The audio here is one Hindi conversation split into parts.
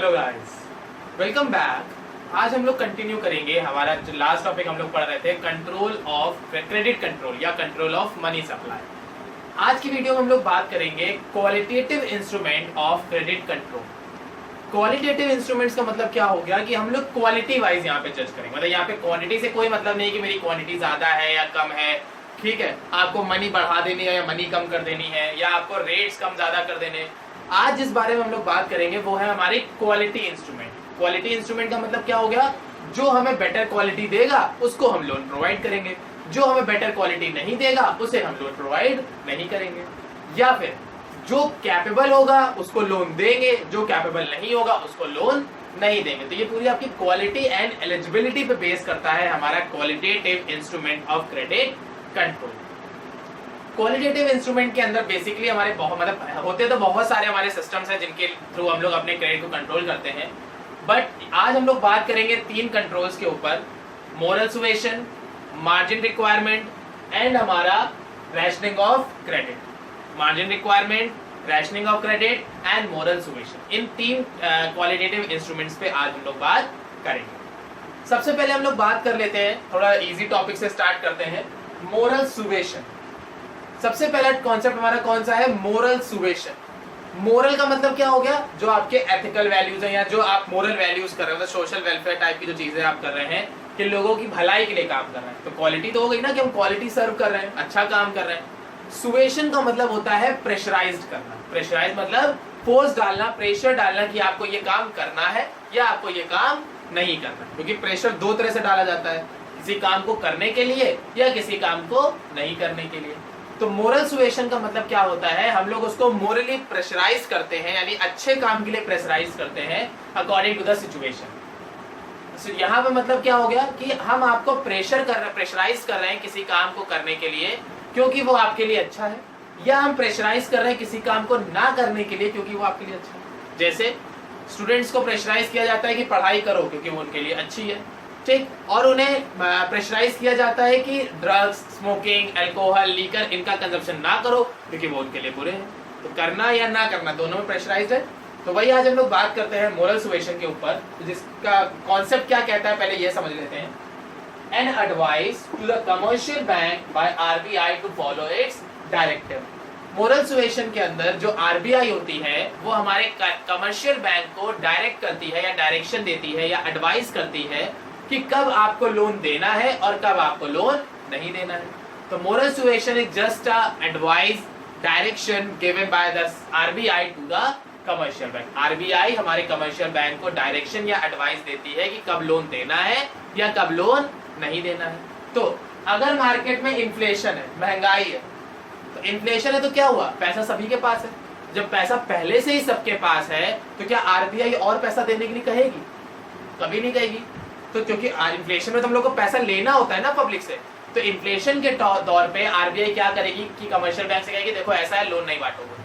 Hello guys, welcome back. आज हम लोग कंटिन्यू करेंगे हमारा जो लास्ट टॉपिक हम लोग पढ़ रहे थे, कंट्रोल ऑफ क्रेडिट कंट्रोल या कंट्रोल ऑफ मनी सप्लाई। आज की वीडियो में हम लोग बात करेंगे qualitative instrument of credit control. Qualitative instruments का मतलब क्या हो गया कि हम लोग क्वालिटी वाइज यहाँ पे जज करेंगे। मतलब यहाँ पे क्वांटिटी से कोई मतलब नहीं कि मेरी क्वांटिटी ज्यादा है या कम है, ठीक है, आपको मनी बढ़ा देनी है या मनी कम कर देनी है या आपको रेट्स कम ज्यादा कर देने। आज जिस बारे में हम लोग बात करेंगे वो है हमारी क्वालिटी इंस्ट्रूमेंट। क्वालिटी इंस्ट्रूमेंट का मतलब क्या हो गया, जो हमें बेटर क्वालिटी देगा उसको हम लोन प्रोवाइड करेंगे, जो हमें बेटर क्वालिटी नहीं देगा उसे हम लोन प्रोवाइड नहीं करेंगे, या फिर जो कैपेबल होगा उसको लोन देंगे, जो कैपेबल नहीं होगा उसको लोन नहीं देंगे। तो ये पूरी आपकी क्वालिटी एंड एलिजिबिलिटी पे बेस करता है हमारा qualitative instrument of credit control. Qualitative instrument के अंदर बेसिकली हमारे बहुत मतलब होते तो बहुत सारे हमारे सिस्टम्स हैं जिनके थ्रू हम लोग अपने क्रेडिट को कंट्रोल करते हैं, बट आज हम लोग बात करेंगे तीन कंट्रोल्स के ऊपर, moral suasion, margin requirement and हमारा rationing of credit. Margin requirement, rationing of credit and moral suasion, इन तीन क्वालिटेटिव इंस्ट्रूमेंट्स पे आज हम लोग बात करेंगे। सबसे पहले हम लोग बात कर लेते हैं, थोड़ा इजी टॉपिक से स्टार्ट करते हैं, मोरल सुवेशन। सबसे पहला कॉन्सेप्ट हमारा कौन सा है, मोरल सुवेशन। मोरल का मतलब क्या हो गया, जो आपके एथिकल वैल्यूज हैं या जो आप मोरल वैल्यूज कर रहे हो, सोशल वेलफेयर टाइप की जो चीजें आप कर रहे हैं कि लोगों की भलाई के लिए काम कर रहे हैं। तो क्वालिटी तो हो गई ना कि हम क्वालिटी सर्व कर रहे हैं, अच्छा काम कर रहे हैं। सुवेशन का मतलब होता है प्रेशराइज्ड करना। प्रेशराइज मतलब फोर्स डालना, प्रेशर डालना कि आपको ये काम करना है या आपको ये काम नहीं करना, क्योंकि प्रेशर दो तरह से डाला जाता है, किसी काम को करने के लिए या किसी काम को नहीं करने के लिए। तो मोरल सुवेशन का मतलब क्या होता है, हम लोग उसको मोरली प्रेशराइज करते हैं, यानी अच्छे काम के लिए प्रेशराइज करते हैं अकॉर्डिंग टू द सिचुएशन। यहाँ पे मतलब क्या हो गया कि हम आपको प्रेशर कर रहे, प्रेशराइज कर रहे हैं किसी काम को करने के लिए क्योंकि वो आपके लिए अच्छा है, या हम प्रेशराइज कर रहे हैं किसी काम को ना करने के लिए क्योंकि वो आपके लिए अच्छा है। जैसे स्टूडेंट्स को प्रेशराइज किया जाता है कि पढ़ाई करो क्योंकि वो उनके लिए अच्छी है, ठीक, और उन्हें प्रेशराइज किया जाता है कि ड्रग्स, स्मोकिंग, अल्कोहल, लीकर इनका कंजप्शन ना करो क्योंकि वो उनके लिए बुरे हैं। तो करना या ना करना दोनों में प्रेशराइज है। तो वही आज हम लोग बात करते हैं मोरल सुवेशन के ऊपर, जिसका कॉन्सेप्ट क्या कहता है पहले ये समझ लेते हैं। An advice to the commercial bank by RBI to follow its directive. Moral suasion के अंदर जो आरबीआई होती है वो हमारे कमर्शियल बैंक को डायरेक्ट करती है या डायरेक्शन देती है या एडवाइस करती है कि कब आपको लोन देना है और कब आपको लोन नहीं देना है। तो moral suasion is just a advice, direction given by the RBI to the commercial bank. RBI हमारे कमर्शियल बैंक को डायरेक्शन या एडवाइस देती है कि कब लोन देना है या कब लोन नहीं देना है। तो अगर मार्केट में इन्फ्लेशन है, महंगाई है, तो इन्फ्लेशन है तो क्या हुआ, पैसा सभी के पास है। जब पैसा पहले से ही सबके पास है तो क्या आरबीआई और पैसा देने के लिए कहेगी? कभी नहीं कहेगी। तो क्योंकि इन्फ्लेशन में तो हम लोग को पैसा लेना होता है ना पब्लिक से, तो इन्फ्लेशन के दौर पे आरबीआई क्या करेगी कि कमर्शियल बैंक से कहेगी देखो ऐसा है, लोन नहीं बांटोगे,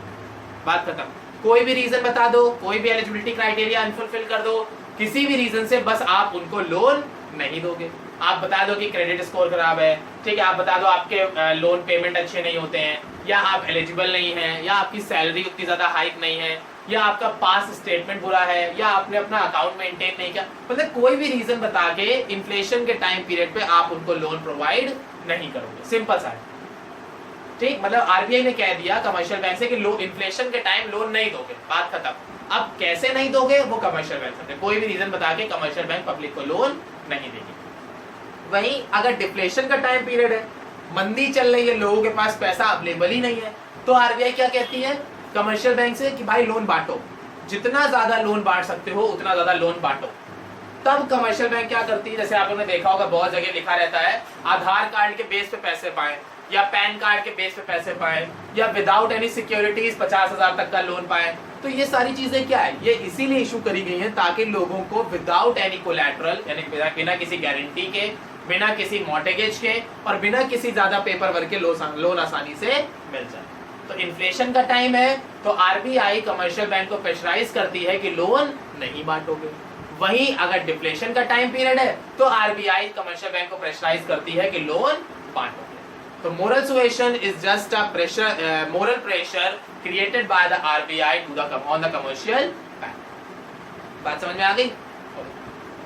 बात खत्म। कोई भी रीजन बता दो, कोई भी एलिजिबिलिटी क्राइटेरिया अनफुलफिल कर दो, किसी भी रीजन से बस आप उनको लोन नहीं दोगे। आप बता दो कि क्रेडिट स्कोर खराब है, ठीक है, आप बता दो आपके लोन पेमेंट अच्छे नहीं होते हैं, या आप एलिजिबल नहीं हैं, या आपकी सैलरी उतनी ज्यादा हाइक नहीं है, या आपका पास स्टेटमेंट बुरा है, या आपने अपना अकाउंट मेंटेन नहीं किया, मतलब कोई भी रीजन बता के इन्फ्लेशन के टाइम पीरियड पे आप उनको लोन प्रोवाइड नहीं करोगे। सिंपल सा है, ठीक। मतलब आरबीआई ने कह दिया कमर्शियल बैंक से कि इन्फ्लेशन के टाइम लोन नहीं दोगे, बात खत्म। अब कैसे नहीं दोगे वो कमर्शियल बैंक सकते, कोई भी रीजन बता के कमर्शियल बैंक पब्लिक को लोन नहीं देगी। वहीं अगर डिफ्लेशन का टाइम पीरियड है, मंदी चल रही है, लोगों के पास पैसा अवेलेबल ही नहीं है, तो आरबीआई क्या कहती है कमर्शियल बैंक से कि भाई लोन बांटो, जितना ज्यादा लोन बांट सकते हो उतना ज्यादा लोन बांटो। तब कमर्शियल बैंक क्या करती है, जैसे आपने देखा होगा बहुत जगह लिखा रहता है आधार कार्ड के बेस पे पैसे पाए, या पैन कार्ड के बेस पे पैसे पाए, या विदाउट एनी सिक्योरिटीज 50,000 तक का लोन पाए। तो ये सारी चीजें क्या है, ये इसीलिए इशू करी गई है ताकि लोगों को विदाउट एनी कोलैटरल, यानी बिना किसी गारंटी के, बिना किसी मॉर्गेज के और बिना किसी ज्यादा पेपर वर्क के लोन आसानी से मिल जाए। तो इन्फ्लेशन का टाइम है तो आरबीआई कमर्शियल बैंक को प्रेशराइज करती है कि लोन नहीं बांटोगे। वहीं अगर डिफ्लेशन का टाइम पीरियड है तो आरबीआई कमर्शियल बैंक को प्रेशराइज करती है कि लोन बांटोगे। तो moral suasion is just a pressure, moral pressure created by the RBI to the on the commercial bank. बात समझ में आ गई?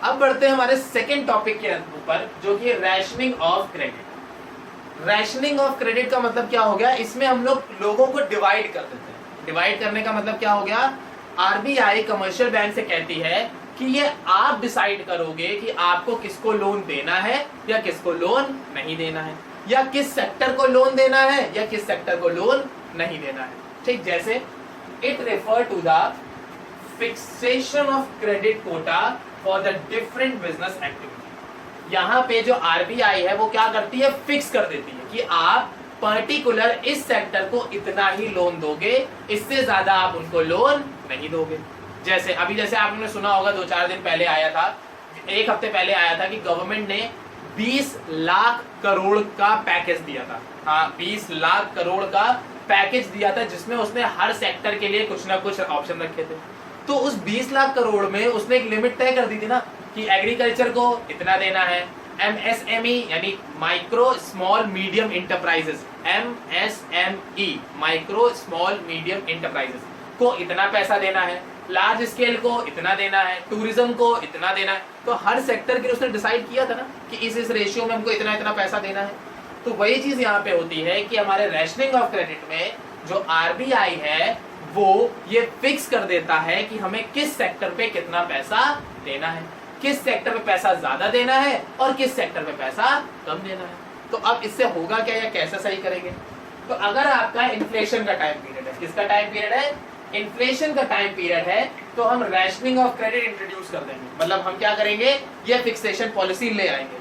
अब बढ़ते हैं हमारे सेकंड टॉपिक के ऊपर, जो कि rationing of credit. Rationing of credit का मतलब क्या हो गया? इसमें हम लोग लोगों को डिवाइड कर देते हैं। डिवाइड करने का मतलब क्या हो गया? आरबीआई कमर्शियल बैंक से कहती है कि ये आप डिसाइड करोगे कि आपको किसको लोन देना है या किसको लोन नहीं देना है, या किस सेक्टर को लोन देना है या किस सेक्टर को लोन नहीं देना है। ठीक, जैसे it refer to the fixation of credit quota for the different business activity. यहाँ पे जो आरबीआई है वो क्या करती है? फिक्स कर देती है कि आप पर्टिकुलर इस सेक्टर को इतना ही लोन दोगे, इससे ज्यादा आप उनको लोन नहीं दोगे। जैसे आपने सुना होगा 2-4 दिन पहले आया था, 1 हफ्ते पहले आया था कि गवर्नमेंट ने 20 लाख करोड़ का पैकेज दिया था। हाँ, 20 लाख करोड़ का पैकेज दिया था, जिसमें उसने हर सेक्टर के लिए कुछ ना कुछ ऑप्शन रखे थे। तो उस 20 लाख करोड़ में उसने एक लिमिट तय कर दी थी ना कि एग्रीकल्चर को इतना देना है, एमएसएमई यानी micro small medium enterprises, MSME micro small medium enterprises को इतना पैसा देना है, लार्ज स्केल को इतना देना है, टूरिज्म को इतना देना है। तो हर सेक्टर के उसने डिसाइड किया था ना कि इस रेशियो में हमको इतना इतना पैसा देना है। तो वही चीज यहाँ पे होती है कि हमारे रैशनिंग ऑफ क्रेडिट में जो आरबीआई है वो ये फिक्स कर देता है कि हमें किस सेक्टर पे कितना पैसा देना है, किस सेक्टर पे पैसा ज्यादा देना है और किस सेक्टर पे पैसा कम देना है। तो अब इससे होगा क्या या कैसे सही करेंगे? तो अगर आपका इन्फ्लेशन का टाइम पीरियड है, किसका टाइम पीरियड है? इन्फ्लेशन का टाइम पीरियड है, तो हम रैशनिंग ऑफ क्रेडिट इंट्रोड्यूस कर देंगे। मतलब हम क्या करेंगे? ये फिक्सेशन पॉलिसी ले आएंगे,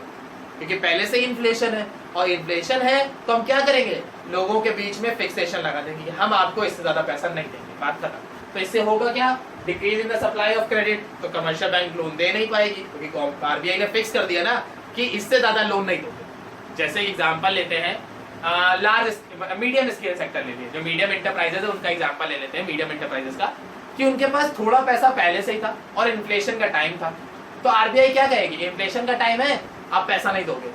क्योंकि पहले से ही इन्फ्लेशन है और इन्फ्लेशन है तो हम क्या करेंगे? लोगों के बीच में फिक्सेशन लगा देंगे, हम आपको इससे ज्यादा पैसा नहीं देंगे, बात खत्म। तो इससे होगा क्या? Decrease in the supply of credit. तो कमर्शियल बैंक लोन दे नहीं पाएगी, क्योंकि आरबीआई ने फिक्स कर दिया ना कि इससे ज्यादा लोन नहीं दोगे। जैसे एग्जांपल लेते हैं लार्ज मीडियम स्केल सेक्टर ले लिए, जो मीडियम एंटरप्राइजेस है उनका एग्जांपल ले लेते हैं, मीडियम एंटरप्राइजेस का, कि उनके पास थोड़ा पैसा पहले से ही था और इन्फ्लेशन का टाइम था। तो आरबीआई क्या कहेगी? इन्फ्लेशन का टाइम है, आप पैसा नहीं दोगे।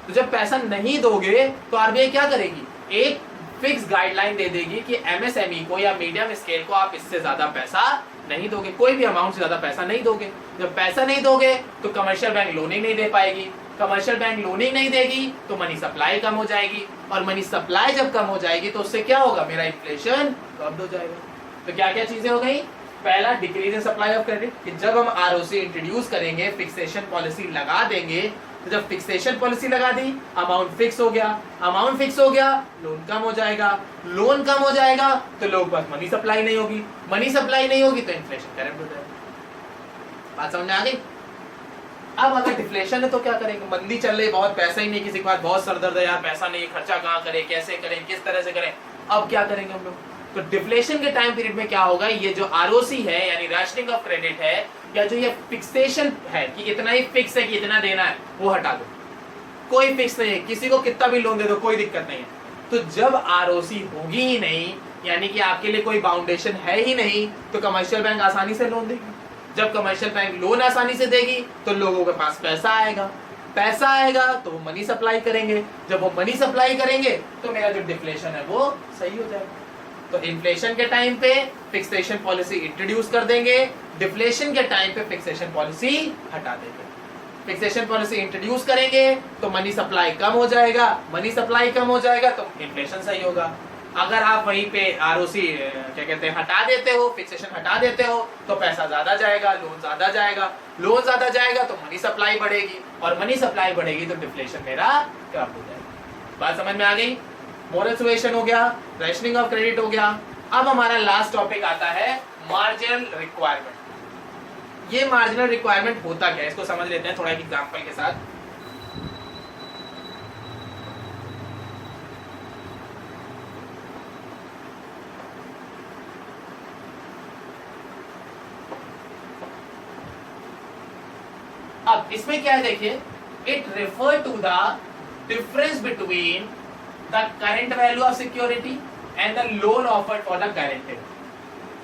तो जब पैसा नहीं दोगे तो आरबीआई क्या करेगी? एक फिक्स गाइडलाइन दे देगी कि एमएसएमई को या मीडियम स्केल को आप इससे ज्यादा पैसा नहीं दोगे, कोई भी अमाउंट से ज्यादा पैसा नहीं दोगे। जब पैसा नहीं दोगे तो कमर्शियल बैंक लोनिंग नहीं दे पाएगी, कमर्शियल बैंक लोनिंग नहीं देगी तो मनी सप्लाई कम हो जाएगी, और मनी सप्लाई जब कम हो जाएगी तो उससे क्या होगा? मेरा इन्फ्लेशन कम हो जाएगा। तो क्या क्या चीजें हो गई? पहला, decrease in supply of credit, कि जब हम आरओसी इंट्रोड्यूस करेंगे, फिक्सेशन पॉलिसी लगा देंगे, तो जब फिक्सेशन पॉलिसी लगा दी, अमाउंट फिक्स हो गया, अमाउंट फिक्स हो गया, लोन कम हो जाएगा, लोन कम हो जाएगा तो लोगों के पास मनी सप्लाई नहीं होगी, मनी सप्लाई नहीं होगी तो इन्फ्लेशन करंट हो जाएगा। बात समझ में आ गई? अब अगर डिफ्लेशन है तो क्या करेंगे? मंदी चल रही, बहुत पैसा ही नहीं, किसी के पास बहुत सरदर्द है यार, पैसा नहीं, खर्चा कहाँ करें, कैसे करें, किस तरह से करें, अब क्या करेंगे हम लोग? तो डिफ्लेशन के टाइम पीरियड में क्या होगा? ये जो आरओसी है यानी रैशनिंग ऑफ क्रेडिट है, या जो ये फिक्सेशन है कि इतना ही फिक्स है कि इतना देना है, वो हटा दो। कोई फिक्स नहीं है, किसी को कितना भी लोन दे दो, कोई दिक्कत नहीं है। तो जब आरओसी होगी ही नहीं, यानी कि आपके लिए कोई बाउंडेशन है ही नहीं, तो कमर्शियल बैंक आसानी से लोन देगी। जब कमर्शियल बैंक लोन आसानी से देगी तो लोगों के पास पैसा आएगा, पैसा आएगा तो वो मनी सप्लाई करेंगे, जब वो मनी सप्लाई करेंगे तो मेरा जो डिफ्लेशन है वो सही हो जाएगा। तो इन्फ्लेशन के टाइम पे फिक्सेशन पॉलिसी इंट्रोड्यूस कर देंगे, डिफ्लेशन के टाइम पे फिक्सेशन पॉलिसी हटा देंगे। फिक्सेशन पॉलिसी इंट्रोड्यूस करेंगे तो मनी सप्लाई कम हो जाएगा, मनी सप्लाई कम हो जाएगा तो इन्फ्लेशन सही होगा। अगर आप वहीं पे आरओसी क्या कहते हैं हटा देते हो, फिक्सेशन हटा देते हो, तो पैसा ज्यादा जाएगा, लोन ज्यादा जाएगा, लोन ज्यादा जाएगा तो मनी सप्लाई बढ़ेगी, और मनी सप्लाई बढ़ेगी तो डिफ्लेशन मेरा कम हो जाएगा। बात समझ में आ गई? मोरल सुएशन हो गया, रैशनिंग ऑफ क्रेडिट हो गया। अब हमारा लास्ट टॉपिक आता है मार्जिनल रिक्वायरमेंट। ये मार्जिनल रिक्वायरमेंट होता क्या है, इसको समझ लेते हैं थोड़ा एक एग्जांपल के साथ। अब इसमें क्या है देखिए, it refer to the difference between the current value of security and the loan offered for the guaranteed.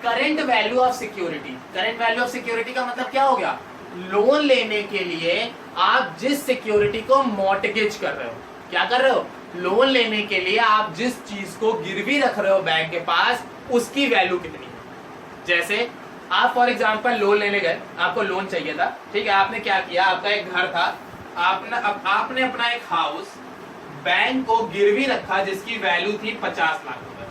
Current value of security, current value of security का मतलब क्या हो गया? लोन लेने के लिए आप जिस सिक्योरिटी को मॉर्टगेज कर रहे हो, क्या कर रहे हो? लोन लेने के लिए आप जिस चीज को गिरवी रख रहे हो बैंक के पास, उसकी वैल्यू कितनी है। जैसे आप फॉर एग्जांपल लोन लेने गए, आपको लोन चाहिए था, ठीक है। आपने क्या किया, आपका एक घर था, आपने अपना एक हाउस बैंक को गिरवी रखा जिसकी वैल्यू थी 50 लाख रुपए।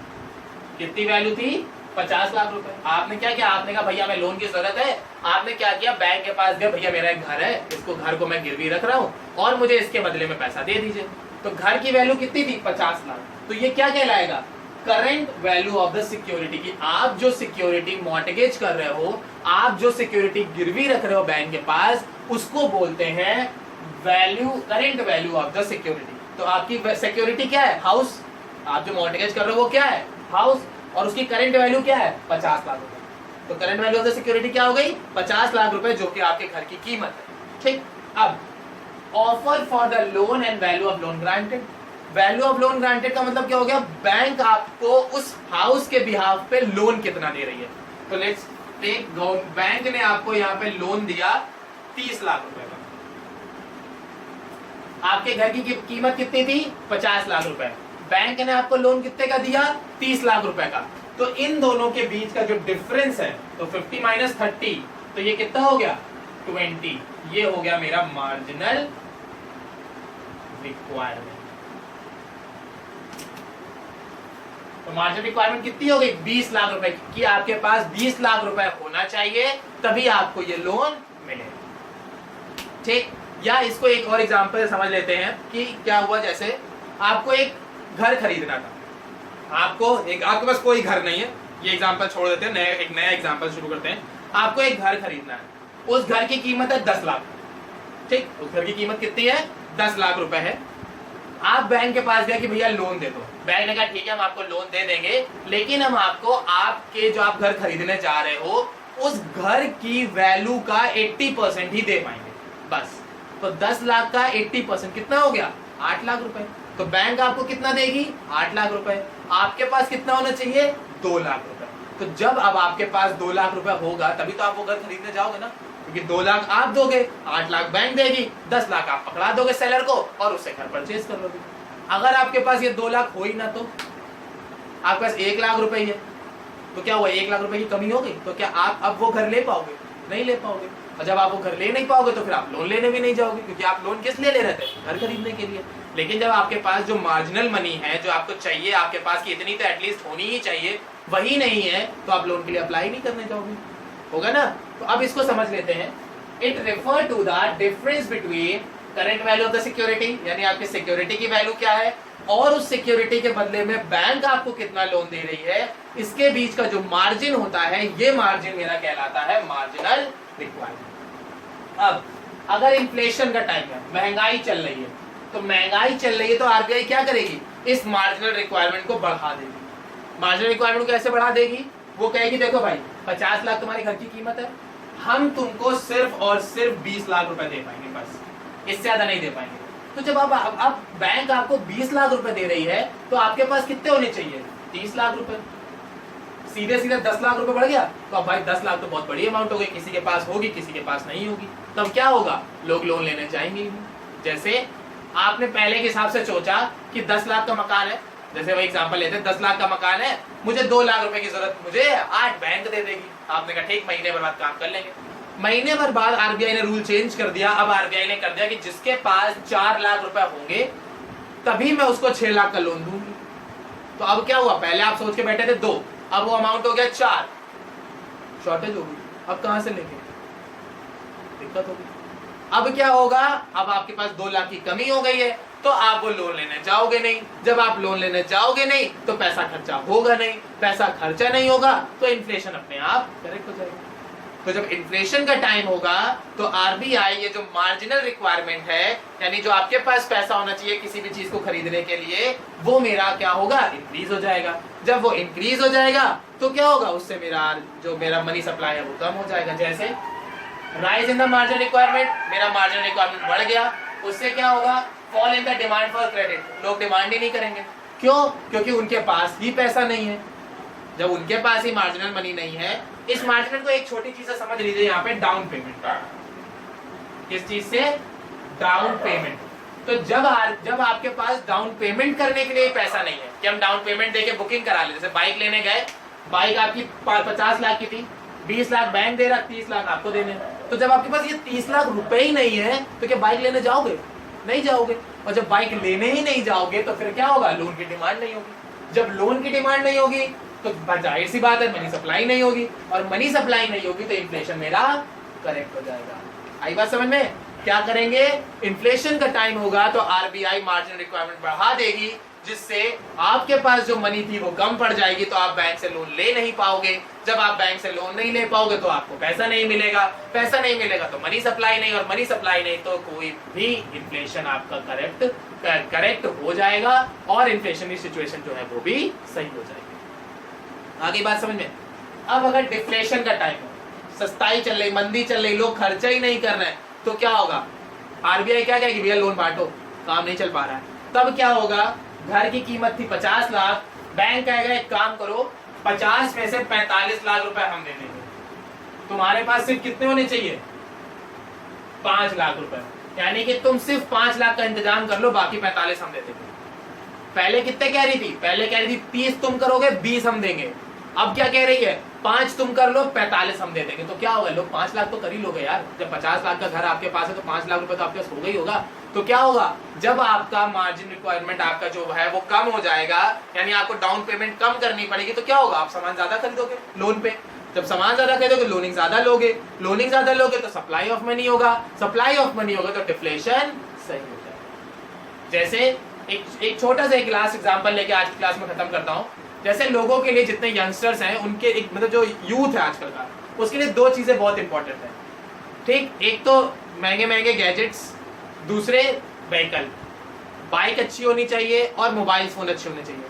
कितनी वैल्यू थी? 50 लाख रुपए। आपने क्या किया, आपने कहा भैया मैं लोन की जरूरत है। आपने क्या किया, बैंक के पास गया, भैया मेरा एक घर है, इसको घर को मैं गिरवी रख रहा हूँ और मुझे इसके बदले में पैसा दे दीजिए। तो घर की वैल्यू कितनी थी? 50 लाख। तो ये क्या कहलाएगा? Current value of the security की। आप जो सिक्योरिटी मॉर्टगेज कर रहे हो, आप जो सिक्योरिटी गिरवी रख रहे हो बैंक के पास, उसको बोलते हैं value, current value of the security. तो आपकी सिक्योरिटी क्या है? हाउस। आप जो मॉर्टगेज कर रहे हो वो क्या है? हाउस। और उसकी करंट वैल्यू क्या है? 50 लाख रुपए। तो current value of the security क्या हो गई? 50 लाख रुपए, जो कि आपके घर की कीमत है, ठीक। अब offer for the loan and value of loan granted. Value of loan granted का मतलब क्या हो गया? बैंक आपको उस हाउस के बिहाफ पे लोन कितना दे रही है। तो लेट्स टेक, बैंक ने आपको यहाँ पे लोन दिया 30 लाख रुपए का। आपके घर की कीमत कितनी थी? 50 लाख रुपए। बैंक ने आपको लोन कितने का दिया? 30 लाख रुपए का। तो इन दोनों के बीच का जो डिफरेंस है, तो 50 माइनस 30, तो ये कितना हो गया? 20। ये हो गया मेरा मार्जिनल रिक्वायरमेंट। तो मार्जिनल रिक्वायरमेंट कितनी हो गई? 20 लाख रुपए की। आपके पास 20 लाख रुपए होना चाहिए, तभी आपको ये लोन मिलेगा, ठीक। या इसको एक और एग्जांपल समझ लेते हैं कि क्या हुआ। जैसे आपको एक घर खरीदना था, आपके पास कोई घर नहीं है, ये एग्जांपल छोड़ देते हैं, एक नया एग्जांपल शुरू करते हैं। आपको एक घर खरीदना है, उस घर की कीमत है 10 लाख, ठीक। उस घर की कीमत कितनी है? 10 लाख रुपए है। आप बैंक के पास गए कि भैया लोन दे दो। बैंक ने कहा ठीक है हम आपको लोन दे देंगे, लेकिन हम आपको आपके जो आप घर खरीदने जा रहे हो उस घर की वैल्यू का 80% ही दे पाएंगे, बस। तो 10 लाख का 80% कितना हो गया? 8 लाख रुपए। तो बैंक आपको कितना देगी? 8 लाख रुपए। आपके पास कितना होना चाहिए? 2 लाख रुपए। तो जब अब आपके पास 2 लाख रुपए होगा तभी तो आप वो घर खरीदने जाओगे ना, क्योंकि 2 लाख आप दोगे, 8 लाख बैंक देगी, 10 लाख आप पकड़ा दोगे सेलर को और उससे घर परचेज कर लोगे। अगर आपके पास ये 2 लाख हो ही ना, तो आपके पास 1 लाख रुपए ही है, तो क्या हुआ? 1 लाख रुपए की कमी हो गई। तो क्या आप अब वो घर ले पाओगे? नहीं ले पाओगे। और जब आप वो घर ले नहीं पाओगे तो फिर आप लोन लेने भी नहीं जाओगे, क्योंकि आप लोन किस लिए ले रहे थे? घर खरीदने के लिए। लेकिन जब आपके पास जो मार्जिनल मनी है, जो आपको चाहिए, आपके पास की इतनी तो एटलीस्ट होनी ही चाहिए, वही नहीं है, तो आप लोन के लिए अप्लाई नहीं करने जाओगे, होगा ना। तो अब इसको समझ लेते हैं। It refer to the difference between current value of the security, यानी आपकी सिक्योरिटी की वैल्यू क्या है, और उस सिक्योरिटी के बदले में बैंक आपको कितना लोन दे रही है, इसके बीच का जो मार्जिन होता है, ये मार्जिन मेरा कहलाता है मार्जिनल रिक्वायरमेंट। अब अगर इन्फ्लेशन का टाइम है, महंगाई चल रही है, तो महंगाई चल रही है तो आरबीआई क्या करेगी? इस मार्जिनल रिक्वायरमेंट को बढ़ा देगी। मार्जिनल रिक्वायरमेंट को कैसे बढ़ा देगी? वो कहेगी देखो भाई 50 लाख तुम्हारी घर की कीमत है, हम तुमको सिर्फ और सिर्फ 20 लाख रुपए दे पाएंगे, बस, इससे ज्यादा नहीं दे पाएंगे। तो जब अब बैंक आपको 20 लाख रुपए दे रही है, तो आपके पास कितने होने चाहिए? 30 लाख रुपए। सीधे सीधे 10 लाख रुपए बढ़ गया, तो अब भाई 10 लाख तो बहुत बड़ी अमाउंट हो गई, किसी के पास होगी किसी के पास नहीं होगी, तब क्या होगा? लोग लोन लेने जाएंगे। जैसे आपने पहले के हिसाब से सोचा कि 10 लाख का मकान है, जैसे वही एग्जांपल लेते हैं, 10 लाख का मकान है, मुझे 2 लाख रुपए की जरूरत, मुझे 8 बैंक दे देगी। आपने कहा ठीक, महीने भर बाद काम कर लेंगे। महीने भर बाद आरबीआई ने रूल चेंज कर दिया। अब आरबीआई ने कर दिया कि जिसके पास 4 लाख रुपए होंगे तभी मैं उसको 6 लाख का लोन दूंगी। तो अब क्या हुआ? पहले आप सोच के बैठे थे 2, अब वो अमाउंट हो गया 4, शॉर्टेज हो गई। अब कहां से लेंगे? दिक्कत होगी। अब क्या होगा? अब आपके पास 2 लाख की कमी हो गई है, तो आप वो लोन लेने जाओगे नहीं। जब आप लोन लेने जाओगे नहीं तो पैसा खर्चा होगा नहीं, पैसा खर्चा नहीं होगा तो इन्फ्लेशन अपने आप करेक्ट हो जाएगा। तो जब इन्फ्लेशन का टाइम होगा तो आरबीआई ये जो मार्जिनल रिक्वायरमेंट है, यानी जो आपके पास पैसा होना चाहिए किसी भी चीज को खरीदने के लिए, वो मेरा क्या होगा? इंक्रीज हो जाएगा। जब वो इंक्रीज हो जाएगा तो क्या होगा? उससे मेरा मनी सप्लाई है वो कम हो जाएगा। जैसे rise in the marginal requirement, मेरा मार्जिनल रिक्वायरमेंट बढ़ गया, उससे क्या होगा? Fall in the demand for credit, लोग डिमांड ही नहीं करेंगे। क्यों? क्योंकि उनके पास ही पैसा नहीं है। जब उनके पास ही मार्जिनल मनी नहीं है, इस मार्जिनल को एक छोटी चीज से समझ लीजिए, यहाँ पे डाउन पेमेंट। किस चीज से? Down payment. तो जब आपके पास डाउन पेमेंट करने के लिए पैसा नहीं है कि हम डाउन पेमेंट देके बुकिंग करा ले, जैसे बाइक लेने गए, बाइक आपकी 50 लाख की थी, 20 लाख बैंक दे रहा, 30 लाख आपको देने। तो जब आपके पास ये 30 लाख रुपए ही नहीं है तो क्या बाइक लेने जाओगे? नहीं जाओगे। और जब बाइक लेने ही नहीं जाओगे तो फिर क्या होगा? लोन की डिमांड नहीं होगी। जब लोन की डिमांड नहीं होगी तो जाहिर सी बात है मनी सप्लाई नहीं होगी, और मनी सप्लाई नहीं होगी तो इन्फ्लेशन मेरा करेक्ट हो जाएगा। आई बात समझ में? क्या करेंगे? इन्फ्लेशन का टाइम होगा तो आरबीआई मार्जिन रिक्वायरमेंट बढ़ा देगी, जिससे आपके पास जो मनी थी वो कम पड़ जाएगी, तो आप बैंक से लोन ले नहीं पाओगे। जब आप बैंक से लोन नहीं ले पाओगे तो आपको पैसा नहीं मिलेगा, पैसा नहीं मिलेगा तो मनी सप्लाई नहीं, और मनी सप्लाई नहीं तो कोई भी इन्फ्लेशन आपका करेक्ट हो जाएगा, और इन्फ्लेशन की सिचुएशन जो है वो भी सही हो जाएगी। आगे बात समझ में? अब अगर डिफ्लेशन का टाइम हो, सस्ताई चल रही, मंदी चल रही, लोग खर्चा ही नहीं कर रहे हैं, तो क्या होगा? आरबीआई क्या कहेगी? भैया लोन बांटो, काम नहीं चल पा रहा है। तब क्या होगा? घर की कीमत थी 50 लाख, बैंक कहेगा एक काम करो 50 में से 45 लाख रुपए हम दे देंगे, तुम्हारे पास सिर्फ कितने होने चाहिए? 5 लाख रुपए, यानी कि तुम सिर्फ 5 लाख का इंतजाम कर लो, बाकी 45 हम दे देंगे। पहले कितने कह रही थी? पहले कह रही थी 30 तुम करोगे, 20 हम देंगे। अब क्या कह रही है? 5 तुम कर लो, 45 हम दे देंगे। तो क्या होगा? लोग 5 लाख तो कर ही लोगे यार। जब 50 लाख का घर आपके पास है तो 5 लाख रुपए तो आपके पास हो गई होगा। तो क्या होगा? जब आपका मार्जिन रिक्वायरमेंट आपका जो है वो कम हो जाएगा, यानी आपको डाउन पेमेंट कम करनी पड़ेगी, तो क्या होगा? आप सामान ज्यादा खरीदोगे लोन पे। जब सामान ज्यादा खरीदोगे, लोनिंग ज्यादा लोगे, लोनिंग ज्यादा लोगे तो सप्लाई ऑफ मनी होगा, सप्लाई ऑफ मनी होगा तो डिफ्लेशन सही हो जाएगा। जैसे एक छोटा सा एक लास्ट एग्जांपल लेके आज की क्लास में खत्म करता हूँ। जैसे लोगों के लिए, जितने यंगस्टर्स हैं उनके एक मतलब जो यूथ है आजकल का, उसके लिए 2 चीजें बहुत इंपॉर्टेंट है। ठीक, एक तो महंगे महंगे गैजेट्स, दूसरे व्हीकल, बाइक अच्छी होनी चाहिए और मोबाइल फोन अच्छे होने चाहिए।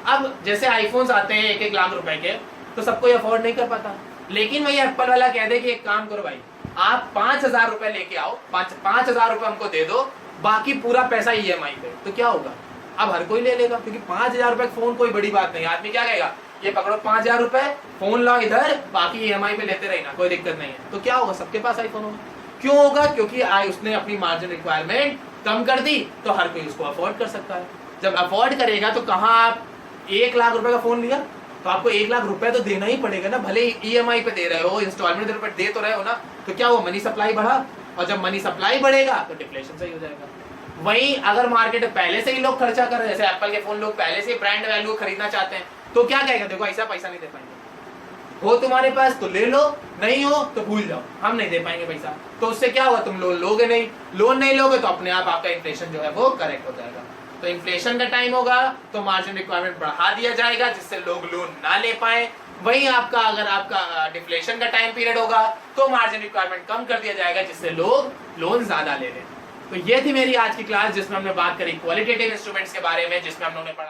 अब जैसे आईफोन्स आते हैं 1-1 लाख रुपए के, तो सबको अफोर्ड नहीं कर पाता। लेकिन वही एप्पल वाला कह दे कि एक काम करो भाई, आप 5,000 रुपए लेके आओ, 5,000 रुपए हमको दे दो, बाकी पूरा पैसा ईएमआई पे। तो क्या होगा? अब हर कोई ले लेगा, क्योंकि 5,000 रुपए फोन कोई बड़ी बात नहीं। आदमी क्या कहेगा? ये पकड़ो 5,000 रुपए, फोन लाओ इधर, बाकी ईएमआई पे लेते रहना, कोई दिक्कत नहीं है। तो क्या होगा? सबके पास आईफोन होगा। क्यों होगा? क्योंकि उसने अपनी मार्जिन रिक्वायरमेंट कम कर दी, तो हर कोई उसको अफोर्ड कर सकता है। जब अफोर्ड करेगा तो कहाँ आप 1 लाख रुपए का फोन लिया तो आपको 1 लाख रुपए तो देना ही पड़ेगा ना, भले ईएमआई पे दे रहे हो, इंस्टॉलमेंट पे दे तो रहे हो ना। तो क्या हुआ? मनी सप्लाई बढ़ा, और जब मनी सप्लाई बढ़ेगा तो डिफ्लेशन सही हो जाएगा। वहीं अगर मार्केट में पहले से ही लोग खर्चा कर रहे हैं, जैसे एप्पल के फोन लोग पहले से ब्रांड वैल्यू खरीदना चाहते हैं, तो क्या कहेगा? देखो ऐसा पैसा नहीं दे पाएंगे, हो तुम्हारे पास तो ले लो, नहीं हो तो भूल जाओ, हम नहीं दे पाएंगे पैसा। तो उससे क्या होगा? तुम लोन लोगे नहीं, लोन नहीं लोगे तो अपने आप आपका इन्फ्लेशन जो है वो करेक्ट हो जाएगा। तो इन्फ्लेशन का टाइम होगा तो मार्जिन रिक्वायरमेंट बढ़ा दिया जाएगा, जिससे लोग लोन ना ले पाए। वहीं आपका अगर आपका डिफ्लेशन का टाइम पीरियड होगा तो मार्जिन रिक्वायरमेंट कम कर दिया जाएगा, जिससे लोग लोन ज्यादा ले लें। तो ये थी मेरी आज की क्लास, जिसमें हमने बात करी क्वालिटेटिव इंस्ट्रूमेंट्स के बारे में, जिसमें हम लोगों ने पढ़ा